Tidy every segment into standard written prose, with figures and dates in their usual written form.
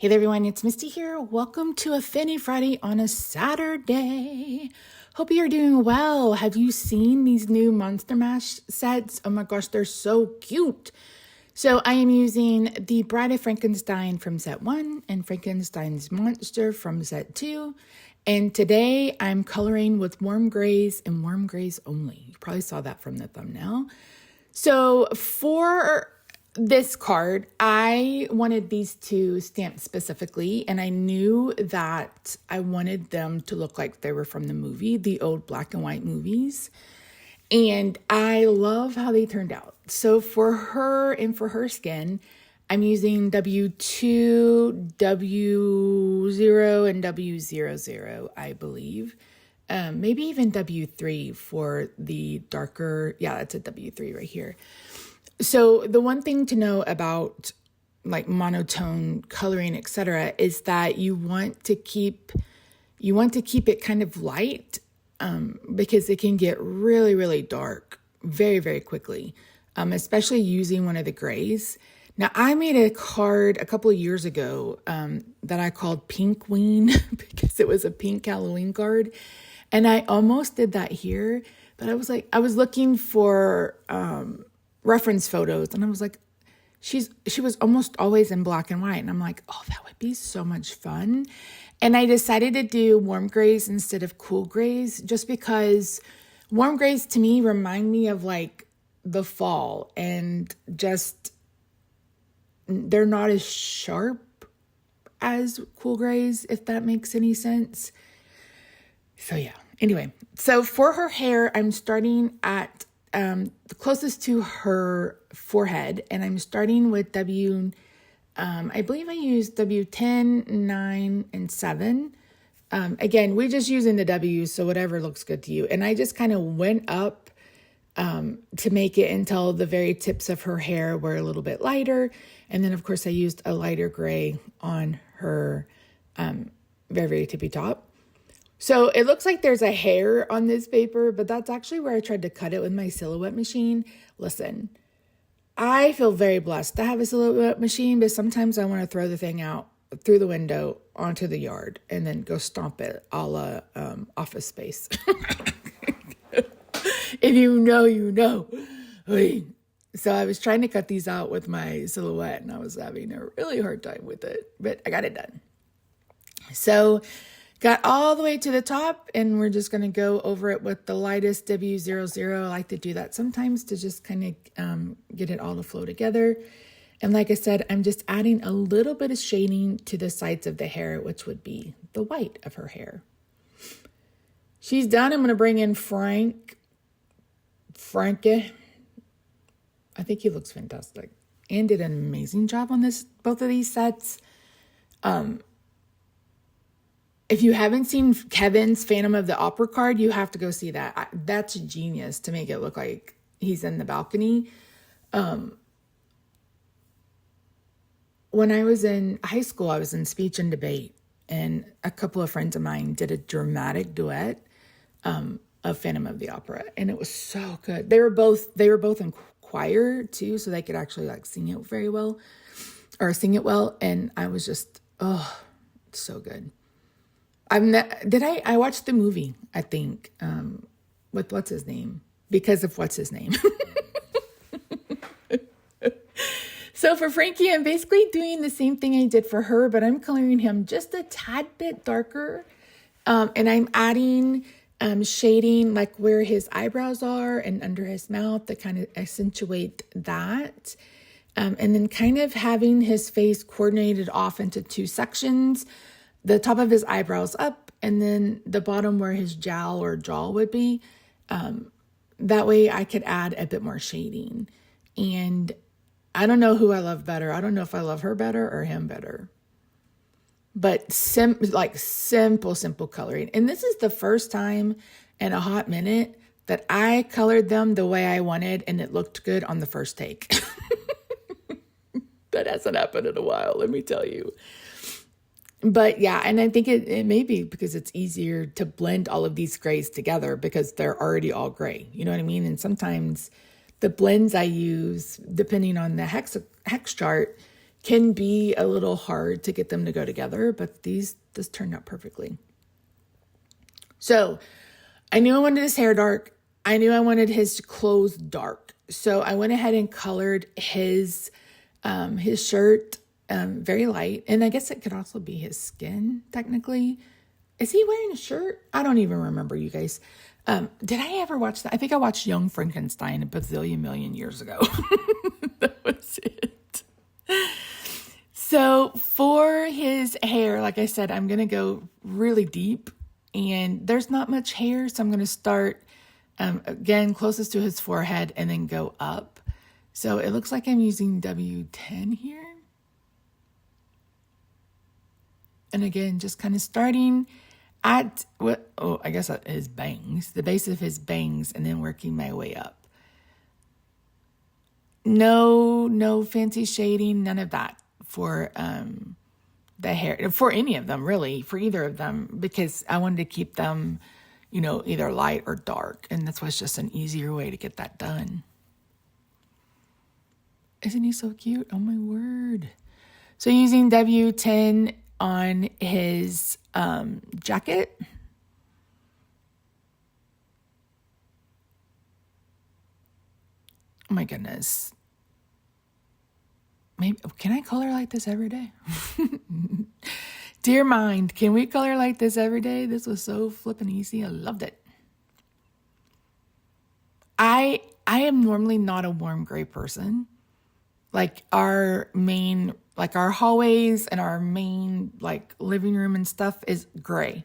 Hey there, everyone. It's Misty here. Welcome to Affinity Friday on a Saturday. Hope you're doing well. Have you seen these new Monster Mash sets? Oh my gosh, they're so cute. So I am using the Bride of Frankenstein from set 1 and Frankenstein's Monster from set 2. And today I'm coloring with warm grays and warm grays only. You probably saw that from the thumbnail. So for this card, I wanted these two stamped specifically, and I knew that I wanted them to look like they were from the movie, the old black and white movies. And I love how they turned out. So for her and for her skin, I'm using W2, W0, and W00, I believe. Maybe even W3 for the darker. Yeah, that's a W3 right here. So the one thing to know about like monotone coloring, etc., is that you want to keep it kind of light because it can get really, really dark very, very quickly, especially using one of the grays. Now, I made a card a couple of years ago that I called Pink Ween because it was a pink Halloween card. And I almost did that here, but I was looking for reference photos, and I was like, she was almost always in black and white, and I'm like, oh, that would be so much fun. And I decided to do warm grays instead of cool grays, just because warm grays to me remind me of like the fall, and just they're not as sharp as cool grays, if that makes any sense. So yeah, anyway, so for her hair, I'm starting at the closest to her forehead, and I'm starting with I believe I used W10, 9, and 7. Again, we're just using the W's, so whatever looks good to you. And I just kind of went up to make it until the very tips of her hair were a little bit lighter. And then, of course, I used a lighter gray on her very, very tippy top. So it looks like there's a hair on this paper, but that's actually where I tried to cut it with my silhouette machine. Listen, I feel very blessed to have a silhouette machine, but sometimes I want to throw the thing out through the window onto the yard and then go stomp it a la Office Space. If you know, you know. So I was trying to cut these out with my silhouette, and I was having a really hard time with it, but I got it done. So got all the way to the top, and we're just going to go over it with the lightest W00. I like to do that sometimes to just kind of get it all to flow together. And like I said, I'm just adding a little bit of shading to the sides of the hair, which would be the white of her hair. She's done. I'm going to bring in Frankie. I think he looks fantastic and did an amazing job on both of these sets. If you haven't seen Kevin's Phantom of the Opera card, you have to go see that. That's genius to make it look like he's in the balcony. When I was in high school, I was in speech and debate, and a couple of friends of mine did a dramatic duet of Phantom of the Opera, and it was so good. They were both in choir too, so they could actually like sing it very well, or sing it well. And I was just, oh, it's so good. I watched the movie, I think, with what's his name, because of what's his name. So for Frankie, I'm basically doing the same thing I did for her, but I'm coloring him just a tad bit darker. And I'm adding shading like where his eyebrows are and under his mouth to kind of accentuate that. And then kind of having his face coordinated off into two sections. The top of his eyebrows up, and then the bottom where his jowl or jaw would be. That way I could add a bit more shading. And I don't know who I love better. I don't know if I love her better or him better. But simple coloring. And this is the first time in a hot minute that I colored them the way I wanted, and it looked good on the first take. That hasn't happened in a while, let me tell you. But yeah, and I think it may be because it's easier to blend all of these grays together because they're already all gray. You know what I mean? And sometimes the blends I use, depending on the hex chart, can be a little hard to get them to go together, but this turned out perfectly. So I knew I wanted his hair dark. I knew I wanted his clothes dark. So I went ahead and colored his shirt very light. And I guess it could also be his skin, technically. Is he wearing a shirt? I don't even remember, you guys. Did I ever watch that? I think I watched Young Frankenstein a bazillion million years ago. That was it. So for his hair, like I said, I'm going to go really deep. And there's not much hair, so I'm going to start, again, closest to his forehead and then go up. So it looks like I'm using W10 here. And again, just kind of starting at I guess his bangs, the base of his bangs, and then working my way up. No fancy shading, none of that for the hair, for any of them, really, for either of them, because I wanted to keep them, either light or dark. And that's why it's just an easier way to get that done. Isn't he so cute? Oh my word. So using W10 on his jacket. Oh my goodness. Maybe, can I color like this every day? Dear mind, can we color like this every day? This was so flippin' easy. I loved it. I am normally not a warm gray person. Like our hallways and our main living room and stuff is gray.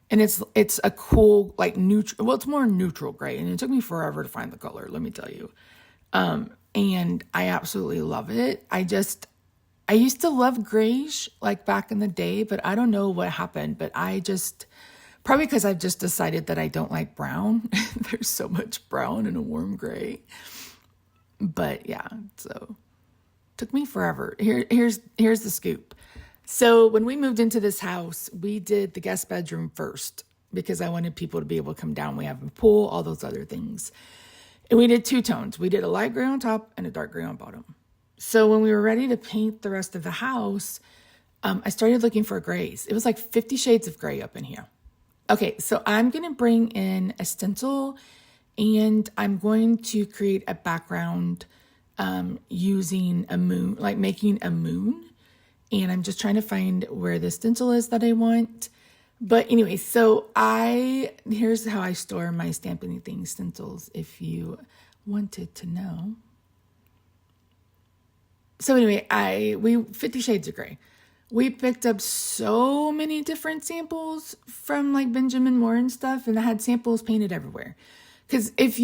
And it's a cool, neutral, well, it's more neutral gray. And it took me forever to find the color, let me tell you. And I absolutely love it. I used to love grayish back in the day, but I don't know what happened, but probably because I've just decided that I don't like brown. There's so much brown in a warm gray. But yeah, so took me forever. Here's the scoop. So when we moved into this house, we did the guest bedroom first because I wanted people to be able to come down. We have a pool, all those other things. And we did two tones. We did a light gray on top and a dark gray on bottom. So when we were ready to paint the rest of the house, I started looking for grays. It was 50 shades of gray up in here. Okay, so I'm going to bring in a stencil and I'm going to create a background using a moon, making a moon. And I'm just trying to find where the stencil is that I want. But anyway, so here's how I store my Stampin' Things stencils, if you wanted to know. So anyway, 50 Shades of Gray. We picked up so many different samples from Benjamin Moore and stuff, and I had samples painted everywhere. Because if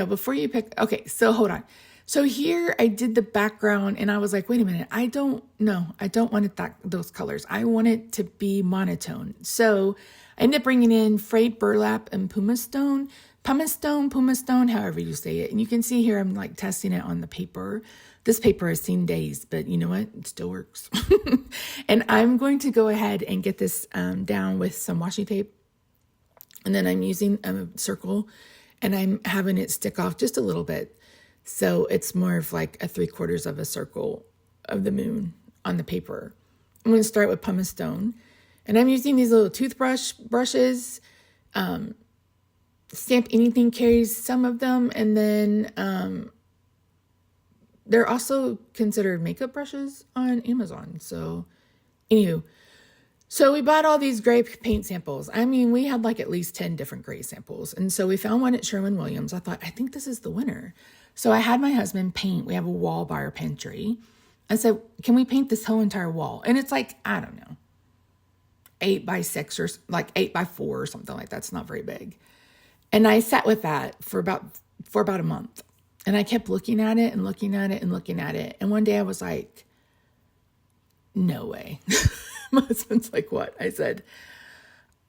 before you pick, okay, so hold on. So here I did the background and I was like, wait a minute, I don't want those colors. I want it to be monotone. So I ended up bringing in frayed burlap and pumice stone, however you say it. And you can see here, I'm testing it on the paper. This paper has seen days, but you know what? It still works. And I'm going to go ahead and get this down with some washi tape. And then I'm using a circle and I'm having it stick off just a little bit. So it's more of a 3/4 of a circle of the moon on the paper. I'm going to start with pumice stone. And I'm using these little brushes. Stamp Anything carries some of them. And then they're also considered makeup brushes on Amazon. So anywho, so we bought all these gray paint samples. I mean, we had at least 10 different gray samples. And so we found one at Sherwin-Williams. I thought, I think this is the winner. So I had my husband paint. We have a wall by our pantry. I said, can we paint this whole entire wall? And it's I don't know, 8x6 or 8x4 or something like that. It's not very big. And I sat with that for about a month. And I kept looking at it and looking at it and looking at it. And one day I was like, no way. My husband's like, what? I said,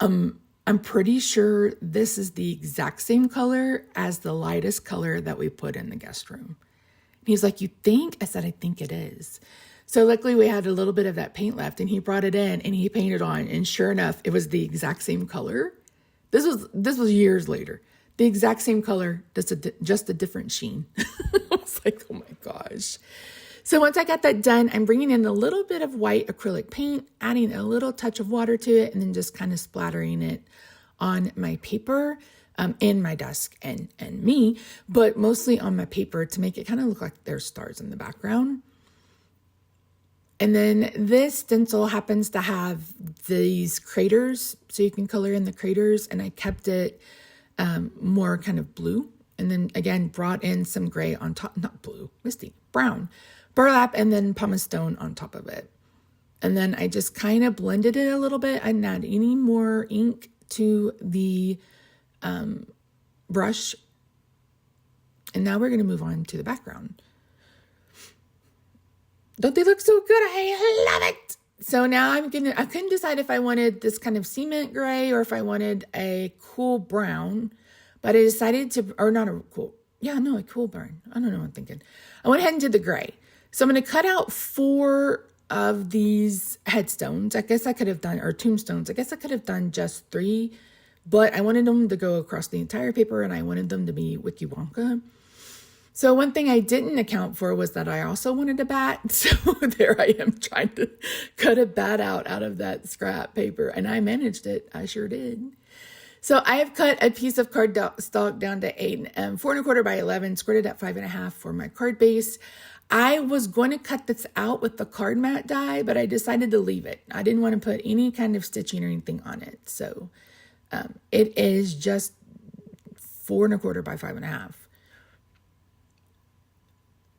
I'm pretty sure this is the exact same color as the lightest color that we put in the guest room. And he's like, you think? I said, I think it is. So luckily we had a little bit of that paint left and he brought it in and he painted on. And sure enough, it was the exact same color. This was years later. The exact same color, just a different sheen. I was like, oh my gosh. So once I got that done, I'm bringing in a little bit of white acrylic paint, adding a little touch of water to it, and then just kind of splattering it on my paper, in my desk and me, but mostly on my paper to make it kind of look like there's stars in the background. And then this stencil happens to have these craters, so you can color in the craters, and I kept it more kind of blue. And then again, brought in some gray on top, not blue, misty, brown, burlap, and then pumice stone on top of it. And then I just kind of blended it a little bit. I didn't add any more ink to the brush. And now we're going to move on to the background. Don't they look so good? I love it. So now I couldn't decide if I wanted this kind of cement gray or if I wanted a cool brown, but I decided to, or not a cool, a cool brown. I don't know what I'm thinking. I went ahead and did the gray. So I'm going to cut out 4 of these headstones. I guess I could have done, or tombstones. I guess I could have done just 3, but I wanted them to go across the entire paper and I wanted them to be Wiki Wonka. So one thing I didn't account for was that I also wanted a bat. So there I am trying to cut a bat out of that scrap paper, and I managed it. I sure did. So I have cut a piece of cardstock down to 4 1/4 by 11, squared it at 5.5 for my card base. I was going to cut this out with the card mat die, but I decided to leave it. I didn't want to put any kind of stitching or anything on it. So it is just 4 1/4 by 5.5.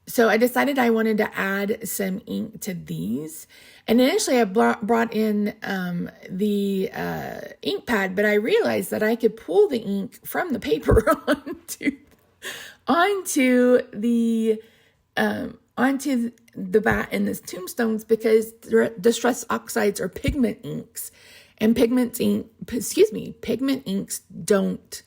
So I decided I wanted to add some ink to these. And initially I brought in the ink pad, but I realized that I could pull the ink from the paper onto the bat and the tombstones, because distress oxides are pigment inks, and pigment inks don't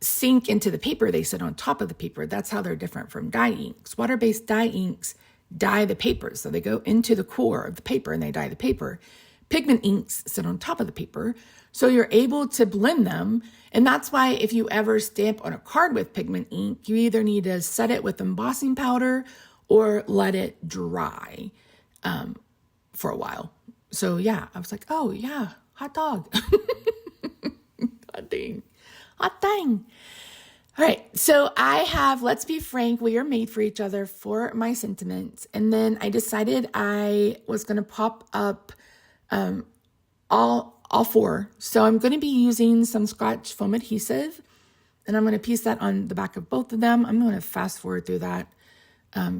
sink into the paper. They sit on top of the paper. That's how they're different from dye inks. Water-based dye inks dye the paper. So they go into the core of the paper and they dye the paper. Pigment inks sit on top of the paper. So you're able to blend them. And that's why if you ever stamp on a card with pigment ink, you either need to set it with embossing powder or let it dry for a while. So yeah, I was like, oh yeah, hot dog. Hot dang. Hot dang. All right. So I have Let's Be Frank, We Are Made for Each Other for my sentiments. And then I decided I was going to pop up all 4. So I'm going to be using some Scotch foam adhesive, and I'm going to piece that on the back of both of them. I'm going to fast forward through that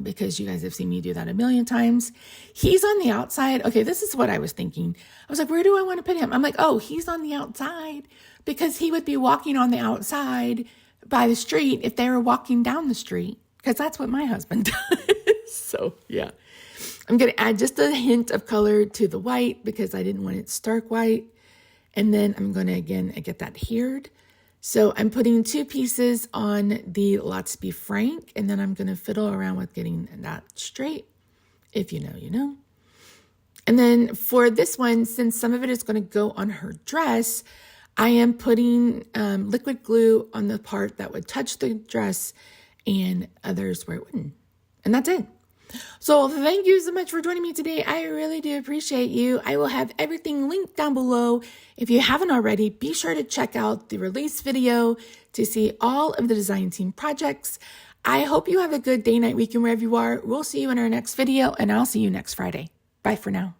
because you guys have seen me do that a million times. He's on the outside. Okay, this is what I was thinking. I was like, where do I want to put him? I'm like, oh, he's on the outside, because he would be walking on the outside by the street if they were walking down the street, because that's what my husband does. So yeah, I'm going to add just a hint of color to the white because I didn't want it stark white. And then I'm going to, again, get that hered. So I'm putting 2 pieces on the Let's Be Frank, and then I'm going to fiddle around with getting that straight. If you know, you know. And then for this one, since some of it is going to go on her dress, I am putting liquid glue on the part that would touch the dress and others where it wouldn't. And that's it. So thank you so much for joining me today. I really do appreciate you. I will have everything linked down below. If you haven't already, be sure to check out the release video to see all of the design team projects. I hope you have a good day, night, weekend, wherever you are. We'll see you in our next video, and I'll see you next Friday. Bye for now.